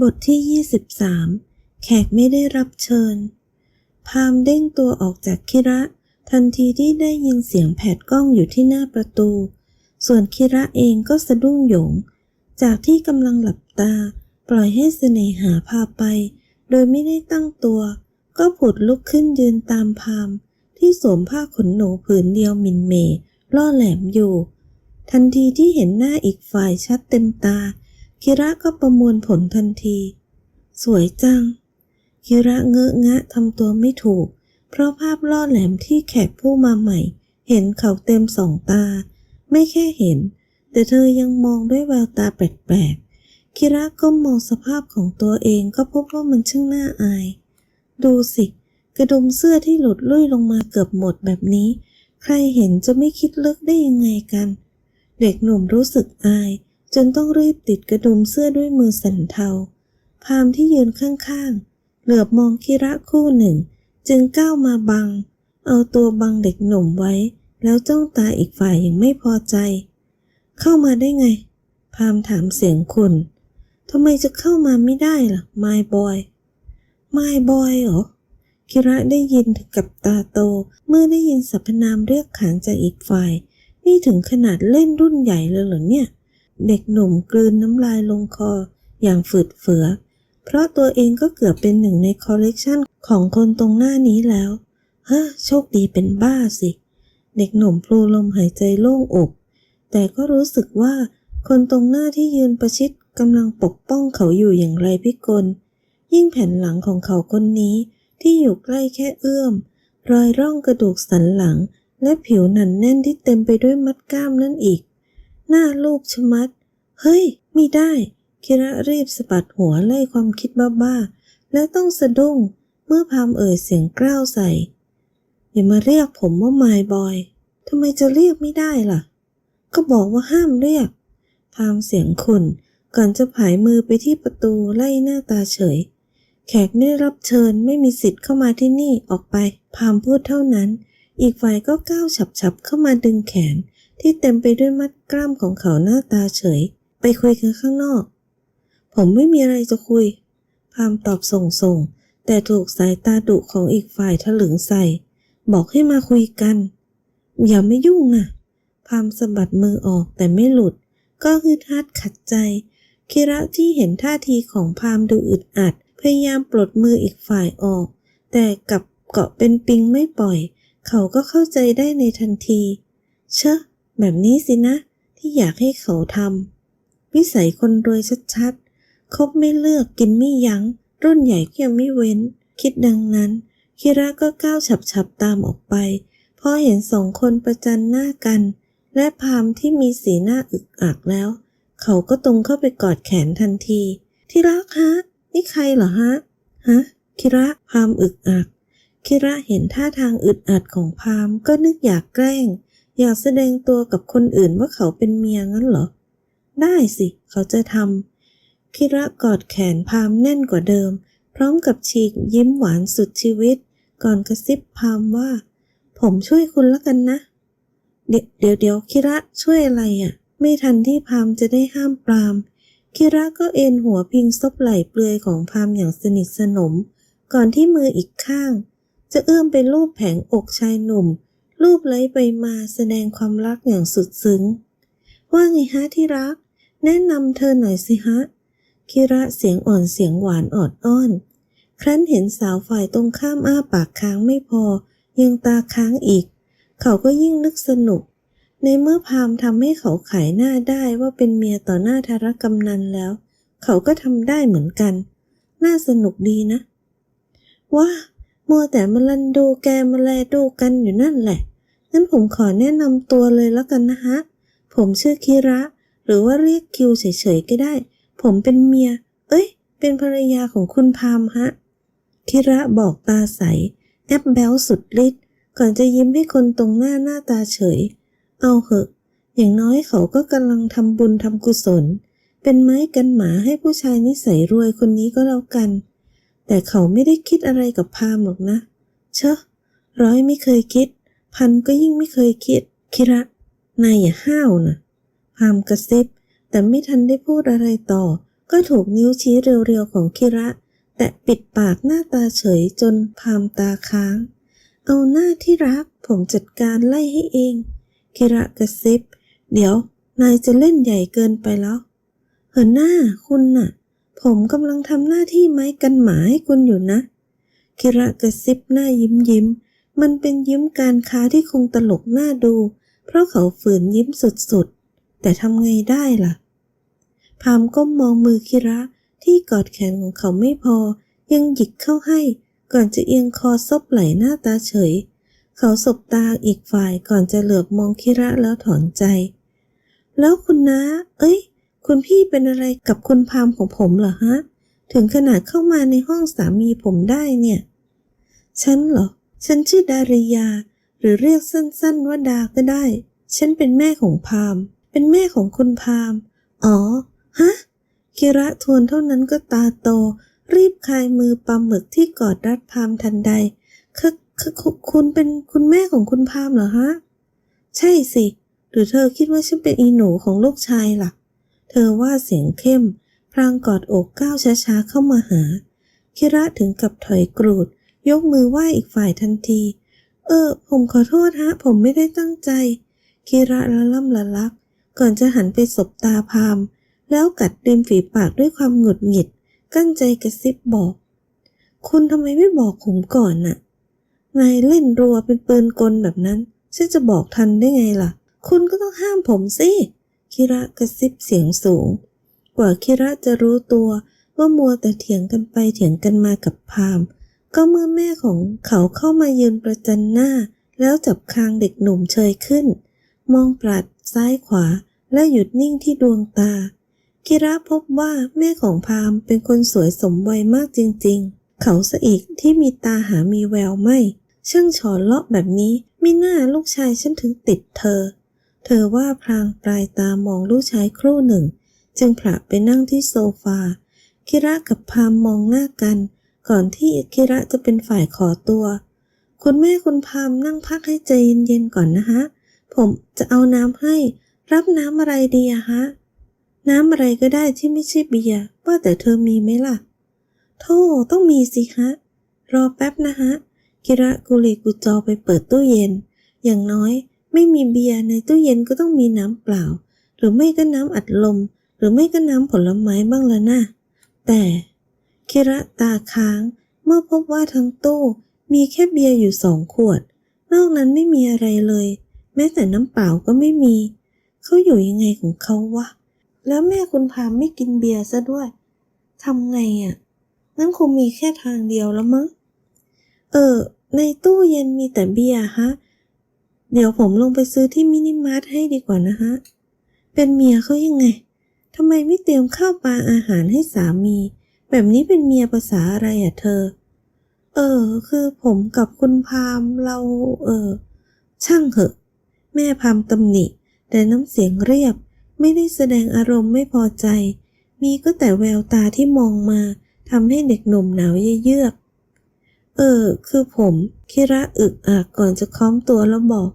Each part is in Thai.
บทที่23แขกไม่ได้รับเชิญพามเด้งตัวออกจากคิระทันทีที่ได้ยินเสียงแผดกล้องอยู่ที่หน้าประตูส่วนคิระเองก็สะดุ้งโหยงจากที่กำลังหลับตาปล่อยให้เสน่หาพาไปโดยไม่ได้ตั้งตัวก็ผุดลุกขึ้นยืนตามพามที่สวมผ้าขนหนูผืนเดียวหมิ่นเหม่ล่อแหลมอยู่ทันทีที่เห็นหน้าอีกฝ่ายชัดเต็มตาคิระก็ประมวลผลทันทีสวยจังคิระเงอะงะทำตัวไม่ถูกเพราะภาพล่อแหลมที่แขกผู้มาใหม่เห็นเขาเต็มสองตาไม่แค่เห็นแต่เธอยังมองด้วยแววตาแปลกๆคิระก็มองสภาพของตัวเองก็พบว่ามันช่างน่าอายดูสิกระดุมเสื้อที่หลุดลุ่ยลงมาเกือบหมดแบบนี้ใครเห็นจะไม่คิดลึกได้ยังไงกันเด็กหนุ่มรู้สึกอายจนต้องรีบติดกระดุมเสื้อด้วยมือสั่นเทาพามที่ยืนข้างๆเหลือบมองคิระคู่หนึ่งจึงก้าวมาบังเอาตัวบังเด็กหนุ่มไว้แล้วจ้องตาอีกฝ่ายอย่างไม่พอใจเข้ามาได้ไงพามถามเสียงขุ่นทำไมจะเข้ามาไม่ได้ล่ะ My boy My boy เหรอคิระได้ยินถึงกับตาโตเมื่อได้ยินสรรพนามเรียกขานจากอีกฝ่ายนี่ถึงขนาดเล่นรุ่นใหญ่เลยเหรอเนี่ยเด็กหนุ่มกลืนน้ำลายลงคออย่างฝืดเฟือเพราะตัวเองก็เกือบเป็นหนึ่งในคอลเลกชันของคนตรงหน้านี้แล้วโชคดีเป็นบ้าสิเด็กหนุ่มพลูลมหายใจโล่งอกแต่ก็รู้สึกว่าคนตรงหน้าที่ยืนประชิดกำลังปกป้องเขาอยู่อย่างไรพิกลยิ่งแผ่นหลังของเขาคนนี้ที่อยู่ใกล้แค่เอื้อมรอยร่องกระดูกสันหลังและผิวหนันแน่นที่เต็มไปด้วยมัดกล้ามนั่นอีกหน้าลูกชะมัดเฮ้ยไม่ได้คิระรีบสะบัดหัวไล่ความคิดบ้าๆและต้องสะดุ้งเมื่อพามเอ่ยเสียงกล้าวใส่อย่ามาเรียกผมว่า My boy ทำไมจะเรียกไม่ได้ล่ะก็บอกว่าห้ามเรียกพามเสียงขุ่นก่อนจะผายมือไปที่ประตูไล่หน้าตาเฉยแขกได้รับเชิญไม่มีสิทธิ์เข้ามาที่นี่ออกไปพามพูดเท่านั้นอีกฝ่ายก็ก้าวฉับๆเข้ามาดึงแขนที่เต็มไปด้วยมัดกล้ามของเขาหน้าตาเฉยไปคุยกันข้างนอกผมไม่มีอะไรจะคุยพามตอบส่งแต่ถูกสายตาดุของอีกฝ่ายถลึงใส่บอกให้มาคุยกันอย่าไม่ยุ่งนะพามสะบัดมือออกแต่ไม่หลุดก็ฮึดฮัดขัดใจคิระที่เห็นท่าทีของพามดูอึดอัดพยายามปลดมืออีกฝ่ายออกแต่กลับเกาะเป็นปิงไม่ปล่อยเขาก็เข้าใจได้ในทันทีแบบนี้สินะที่อยากให้เขาทำวิสัยคนรวยชัดๆคบไม่เลือกกินไม่ยั้งรุ่นใหญ่ก็ยังไม่เว้นคิดดังนั้นคิระก็ก้าวฉับตามออกไปพอเห็นสองคนประจันหน้ากันและพามที่มีสีหน้าอึกอักแล้วเขาก็ตรงเข้าไปกอดแขนทันทีที่รักฮะนี่ใครเหรอฮะคิระพามอึกอักคิระเห็นท่าทางอึดอัดของพามก็นึกอยากแกล้งอยากแสดงตัวกับคนอื่นว่าเขาเป็นเมียงั้นเหรอได้สิเขาจะทำคิระกอดแขนพามแน่นกว่าเดิมพร้อมกับฉีกยิ้มหวานสุดชีวิตก่อนกระซิบพามว่าผมช่วยคุณละกันนะเดี๋ยวคิระช่วยอะไรอ่ะไม่ทันที่พามจะได้ห้ามปรามคิระก็เอนหัวพิงซบไหล่เปลือยของพามอย่างสนิทสนมก่อนที่มืออีกข้างจะเอื้อมไปลูบแผงอกชายหนุ่มลูบไล้ไปมาแสดงความรักอย่างสุดซึ้งว่าไงฮะที่รักแนะนำเธอหน่อยสิฮะคิระเสียงอ่อนเสียงหวานออดอ้อนครั้นเห็นสาวฝ่ายตรงข้ามอ้าปากค้างไม่พอยังตาค้างอีกเขาก็ยิ่งนึกสนุกในเมื่อพามทำให้เขาขายหน้าได้ว่าเป็นเมียต่อหน้าธารกำนันแล้วเขาก็ทำได้เหมือนกันน่าสนุกดีนะว่ามัวแต่มาลันดูแกมาแลดูกันอยู่นั่นแหละงั้นผมขอแนะนำตัวเลยแล้วกันนะฮะผมชื่อคิระหรือว่าเรียกคิวเฉยๆก็ได้ผมเป็นเมียเป็นภรรยาของคุณพามฮะคิระบอกตาใสแอบแบ๊วสุดฤทธิ์ก่อนจะยิ้มให้คนตรงหน้าตาเฉยเอาเหอะอย่างน้อยเขาก็กำลังทำบุญทำกุศลเป็นไม้กันหมาให้ผู้ชายนิสัยรวยคนนี้ก็แล้วกันแต่เขาไม่ได้คิดอะไรกับพามหรอกนะร้อยไม่เคยคิดพันก็ยิ่งไม่เคยคิดคิระนายอย่าห้าวนะพามกระซิบแต่ไม่ทันได้พูดอะไรต่อ ก็ถูกนิ้วชี้เรียวๆของคิระแตะปิดปากหน้าตาเฉยจนพามตาค้างเอาหน้าที่รักผมจัดการไล่ให้เองคิระกระซิบเดี๋ยวนายจะเล่นใหญ่เกินไปแล้วเหินหน้าคุณน่ะผมกำลังทำหน้าที่ไม้กันหมาให้คุณอยู่นะคิระกระซิบหน้ายิ้มมันเป็นยิ้มการค้าที่คงตลกน่าดูเพราะเขาฝืนยิ้มสุดๆแต่ทำไงได้ล่ะพามก้มมองมือคิระที่กอดแขนของเขาไม่พอยังหยิกเข้าให้ก่อนจะเอียงคอซบไหล่หน้าตาเฉยเขาสบตาอีกฝ่ายก่อนจะเหลือบมองคิระแล้วถอนใจแล้วคุณน้าคุณพี่เป็นอะไรกับคุณพามของผมเหรอฮะถึงขนาดเข้ามาในห้องสามีผมได้เนี่ยฉันเหรอฉันชื่อดาริยาหรือเรียกสั้นๆว่าดาก็ได้ฉันเป็นแม่ของพามเป็นแม่ของคุณพามอ๋อฮะคิระทวนเท่านั้นก็ตาโตรีบคลายมือปลาหมึกที่กอดรัดพามทันใดคุณเป็นคุณแม่ของคุณพามเหรอฮะใช่สิหรือเธอคิดว่าฉันเป็นอีหนูของลูกชายล่ะเธอว่าเสียงเข้มพลางกอดอกก้าวช้าๆเข้ามาหาคิระถึงกับถอยกรูดยกมือไหว้อีกฝ่ายทันทีผมขอโทษฮะผมไม่ได้ตั้งใจคิระละล่ำละลักก่อนจะหันไปสบตาพามแล้วกัดริมฝีปากด้วยความหงุดหงิดกั้นใจกระซิบบอกคุณทำไมไม่บอกผมก่อนน่ะนายเล่นรัวเป็นปืนกลแบบนั้นฉันจะบอกทันได้ไงล่ะคุณก็ต้องห้ามผมสิคิระกระซิบเสียงสูงกว่าคิระจะรู้ตัวว่ามัวแต่เถียงกันไปเถียงกันมากับพามก็เมื่อแม่ของเขาเข้ามายืนประจันหน้าแล้วจับคางเด็กหนุ่มเชยขึ้นมองปราดซ้ายขวาและหยุดนิ่งที่ดวงตาคิระพบว่าแม่ของพามเป็นคนสวยสมวัยมากจริงๆเขาซะอีกที่มีตาหามีแววไม่ช่างฉอนเลาะแบบนี้มิน่าลูกชายฉันถึงติดเธอว่าพลางปลายตามองลูกชายครู่หนึ่งจึงผละไปนั่งที่โซฟาคิระกับพามมองหน้ากันก่อนที่คิระจะเป็นฝ่ายขอตัวคุณแม่คุณพามนั่งพักให้ใจเย็นๆก่อนนะฮะผมจะเอาน้ำให้รับน้ำอะไรดีอะฮะน้ำอะไรก็ได้ที่ไม่ใช่เบียร์ว่าแต่เธอมีไหมล่ะโธ่ต้องมีสิฮะรอแป๊บนะฮะคิระกุลีกุจอไปเปิดตู้เย็นอย่างน้อยไม่มีเบียร์ในตู้เย็นก็ต้องมีน้ำเปล่าหรือไม่ก็น้ำอัดลมหรือไม่ก็น้ำผลไม้บ้างละนะแต่คิระตาค้างเมื่อพบว่าทั้งตู้มีแค่เบียร์อยู่2 ขวดนอกนั้นไม่มีอะไรเลยแม้แต่น้ำเปล่าก็ไม่มีเขาอยู่ยังไงของเขาวะแล้วแม่คุณพามไม่กินเบียร์ซะด้วยทำไงอ่ะงั้นคงมีแค่ทางเดียวแล้วมั้งในตู้เย็นมีแต่เบียร์ฮะเดี๋ยวผมลงไปซื้อที่มินิมาร์ทให้ดีกว่านะฮะเป็นเมียเขายังไงทำไมไม่เตรียมข้าวปลาอาหารให้สามีแบบนี้เป็นเมียภาษาอะไรอ่ะเธอคือผมกับคุณพามเราช่างเหอะแม่พามตำหนิแต่น้ำเสียงเรียบไม่ได้แสดงอารมณ์ไม่พอใจมีก็แต่แววตาที่มองมาทำให้เด็กหนุ่มหนาวเยือกคือผมคิระอึกอักก่อนจะค้อมตัวแล้วบอก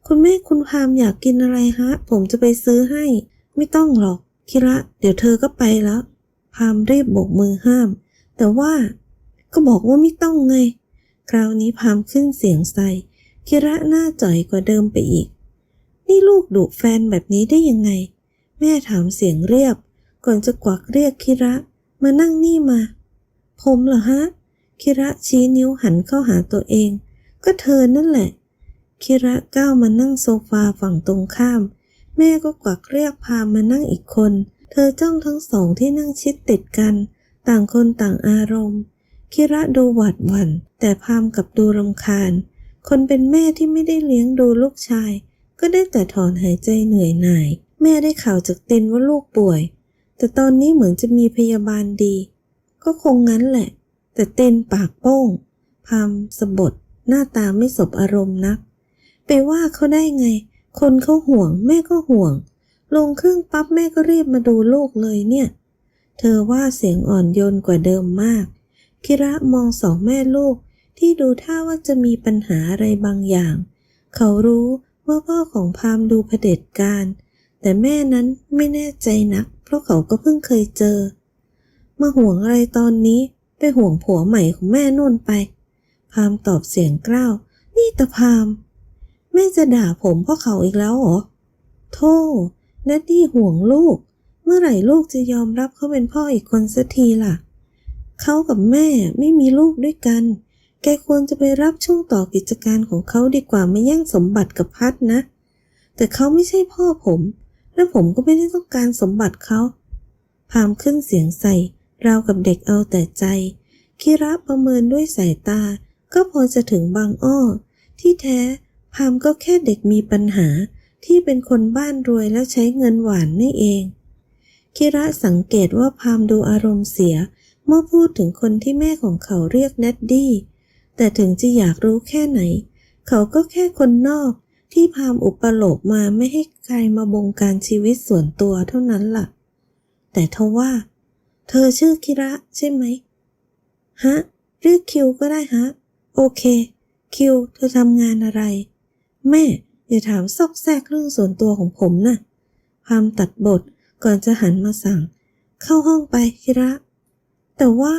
คุณแม่คุณพามอยากกินอะไรฮะผมจะไปซื้อให้ไม่ต้องหรอกคิระเดี๋ยวเธอก็ไปแล้วพามรีบโบกมือห้ามแต่ว่าก็บอกว่าไม่ต้องไงคราวนี้พามขึ้นเสียงใส่คิระหน้าจ่อยกว่าเดิมไปอีกนี่ลูกดุแฟนแบบนี้ได้ยังไงแม่ถามเสียงเรียบก่อนจะกวักเรียกคิระมานั่งนี่มาผมเหรอฮะคิระชี้นิ้วหันเข้าหาตัวเองก็เธอนั่นแหละคิระก้าวมานั่งโซฟาฝั่งตรงข้ามแม่ก็กวักเรียกพามานั่งอีกคนเธอจ้องทั้งสองที่นั่งชิดติดกันต่างคนต่างอารมณ์คิระดูหวาดหวั่นแต่พามกับดูรำคาญคนเป็นแม่ที่ไม่ได้เลี้ยงดูลูกชายก็ได้แต่ถอนหายใจเหนื่อยหน่ายแม่ได้ข่าวจากเต็นว่าลูกป่วยแต่ตอนนี้เหมือนจะมีพยาบาลดีก็คงงั้นแหละแต่เต็นปากโป้งพามสะบดหน้าตาไม่สบอารมณ์นักไปว่าเขาได้ไงคนเขาห่วงแม่ก็ห่วงลงเครื่องปั๊บแม่ก็รีบมาดูลูกเลยเนี่ยเธอว่าเสียงอ่อนโยนกว่าเดิมมากคิระมอง2 แม่ลูกที่ดูท่าว่าจะมีปัญหาอะไรบางอย่างเขารู้ว่าพ่อของพามดูเผด็จการแต่แม่นั้นไม่แน่ใจนักเพราะเขาก็เพิ่งเคยเจอ มาห่วงอะไรตอนนี้ไปห่วงผัวใหม่ของแม่นุ่นไปพามตอบเสียงกล้าวนี่ตาพามแม่จะด่าผมเพราะเขาอีกแล้วเหรอโธ่แดดดี้ห่วงลูกเมื่อไหร่ลูกจะยอมรับเขาเป็นพ่ออีกคนสักทีล่ะเขากับแม่ไม่มีลูกด้วยกันแกควรจะไปรับช่วงต่อกิจการของเขาดีกว่าไม่แย่งสมบัติกับพัดนะแต่เขาไม่ใช่พ่อผมและผมก็ไม่ได้ต้องการสมบัติเขาพามขึ้นเสียงใส่ราวกับเด็กเอาแต่ใจคิระประเมินด้วยสายตาก็พอจะถึงบางอ้อที่แท้พามก็แค่เด็กมีปัญหาที่เป็นคนบ้านรวยแล้วใช้เงินหวานนี่เองคิระสังเกตว่าพามดูอารมณ์เสียเมื่อพูดถึงคนที่แม่ของเขาเรียกแนดดี้แต่ถึงจะอยากรู้แค่ไหนเขาก็แค่คนนอกที่พามอุปโลกมาไม่ให้ใครมาบงการชีวิตส่วนตัวเท่านั้นล่ะแต่ทว่าเธอชื่อคิระใช่ไหมฮะเรียกคิวก็ได้ฮะโอเคคิวเธอทำงานอะไรแม่อย่าถามซอกแซกเรื่องส่วนตัวของผมน่ะพามตัดบทก่อนจะหันมาสั่งเข้าห้องไปคิระแต่ว่า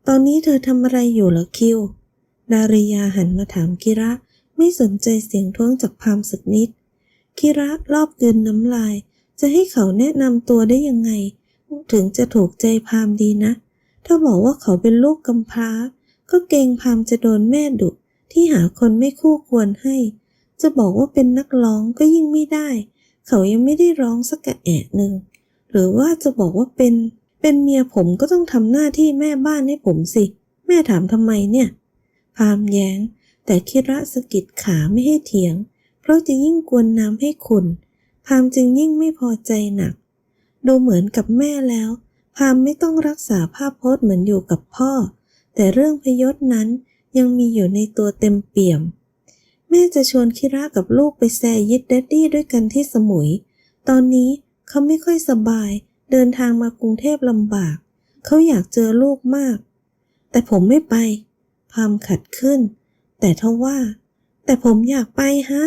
ตอนนี้เธอทำอะไรอยู่เหรอคิวดาริยาหันมาถามคิระไม่สนใจเสียงท้วงจากพามสักนิดคิระรอบกลืนน้ำลายจะให้เขาแนะนำตัวได้ยังไงถึงจะถูกใจพามดีนะถ้าบอกว่าเขาเป็นลูกกำพร้าก็เกรงพามจะโดนแม่ดุที่หาคนไม่คู่ควรให้จะบอกว่าเป็นนักร้องก็ยิ่งไม่ได้เขายังไม่ได้ร้องสักกะแอะหนึ่งหรือว่าจะบอกว่าเป็นเมียผมก็ต้องทำหน้าที่แม่บ้านให้ผมสิแม่ถามทำไมเนี่ยพามแย้งแต่คิระสะกิดขาไม่ให้เถียงเพราะจะยิ่งกวนน้ำให้ขุ่นพามจึงยิ่งไม่พอใจหนักดูเหมือนกับแม่แล้วพามไม่ต้องรักษาภาพพจน์เหมือนอยู่กับพ่อแต่เรื่องพยศนั้นยังมีอยู่ในตัวเต็มเปี่ยมแม่จะชวนคิระกับลูกไปแซยิดแดดดี้ด้วยกันที่สมุยตอนนี้เขาไม่ค่อยสบายเดินทางมากรุงเทพลำบากเขาอยากเจอลูกมากแต่ผมไม่ไปพามขัดขึ้นแต่ทว่าแต่ผมอยากไปฮะ